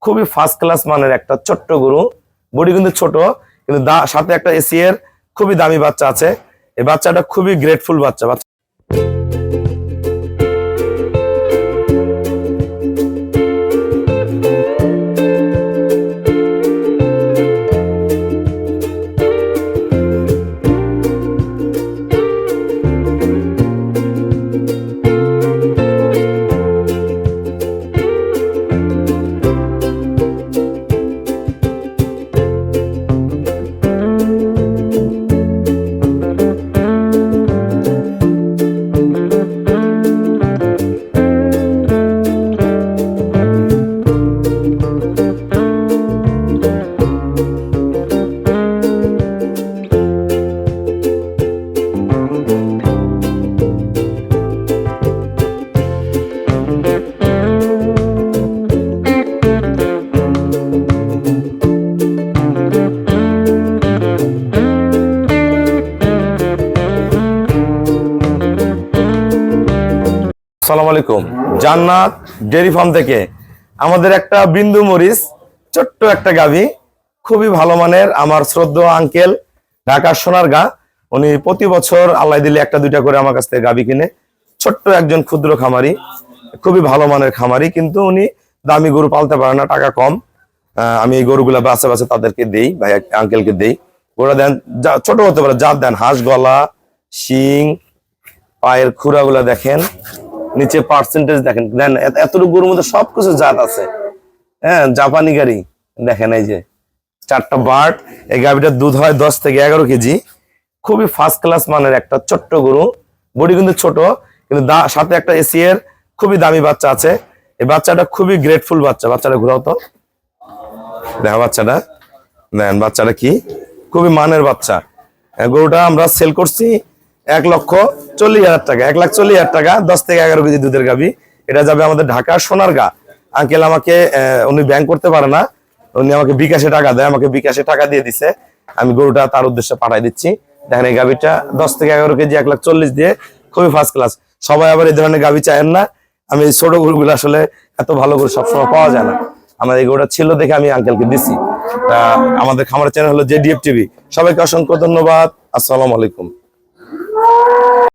খুবই first class মানের একটা ছোট্ট গরু। বডি কিন্তু ছোট, কিন্তু সাথে একটা এসি এর খুবই দামি বাচ্চা আছে। এই বাচ্চাটা খুবই গ্রেটফুল বাচ্চা। আসসালামু আলাইকুম। জান্নাত ডেয়ারি ফার্ম থেকে আমাদের একটা বিন্দু মরিচ ছোট্ট একটা গাভী, খুবই ভালো মানের। আমার শ্রদ্ধেয় আঙ্কেল ঢাকার সোনারগাঁ, উনি প্রতি বছর আল্লাহ দিলে একটা দুইটা করে আমার কাছ থেকে গাভী কিনে। ছোট্ট একজন ক্ষুদ্র খামারি, খুবই ভালো মানের খামারি, কিন্তু উনি দামি গরু পালতে পারে না, টাকা কম। আমি এই গরুগুলা বাছে বাছে তাদেরকে দেই, ভাই আঙ্কেলকে দেই। ওরা দেন ছোট হতে পারে, জাত দেন হাঁস গলা, শিং, পায়ের খুরাগুলা দেখেন, নিচে পার্সেন্টেজ দেখেন, দেন এতটুকু গরুর মধ্যে সবকিছু জাত আছে। হ্যাঁ, জাপানি গাড়ি দেখেন, এই যে 4টা বার্ড। এই গাভীটার দুধ হয় 10 থেকে 11 কেজি। খুবই ফার্স্ট ক্লাস মানের একটা ছোট্ট গরু। বডি কিন্তু ছোট, কিন্তু সাথে একটা এসি এর খুবই দামি বাচ্চা আছে। এই বাচ্চাটা খুবই গ্রেটফুল বাচ্চা। বাচ্চাটা ঘুরাও তো, দেখা বাচ্চাটা দেন, বাচ্চাটা কি খুবই মানের বাচ্চা। গরুটা আমরা সেল করছি 1,40,000 টাকা, 1,40,000 টাকা, 10 থেকে 11 কেজি দুধের গাভী। এটা যাবে আমাদের ঢাকা সোনারগাঁ। আঙ্কেল আমাকে, উনি ব্যাংক করতে পারে না, উনি আমাকে বিকাশে টাকা দেয়, আমাকে বিকাশে টাকা দিয়ে দিছে। আমি গরুটা তার উদ্দেশ্যে পাঠাই দিচ্ছি। দেখেন, এই গাভীটা 10 থেকে 11 কেজি, 1,40,000 দিয়ে, খুবই ফার্স্ট ক্লাস। সবাই আবার এই ধরনের গাভী চায়েন না। আমি এই ছোট গরুগুলো আসলে এত ভালো করে সবসময় পাওয়া যায় না। আমার এই গরুটা ছিল দেখে আমি আঙ্কেলকে দিছি। আমাদের খামারের চ্যানেল হলো JDF TV। সবাইকে অসংখ্য ধন্যবাদ। আসসালামু আলাইকুম।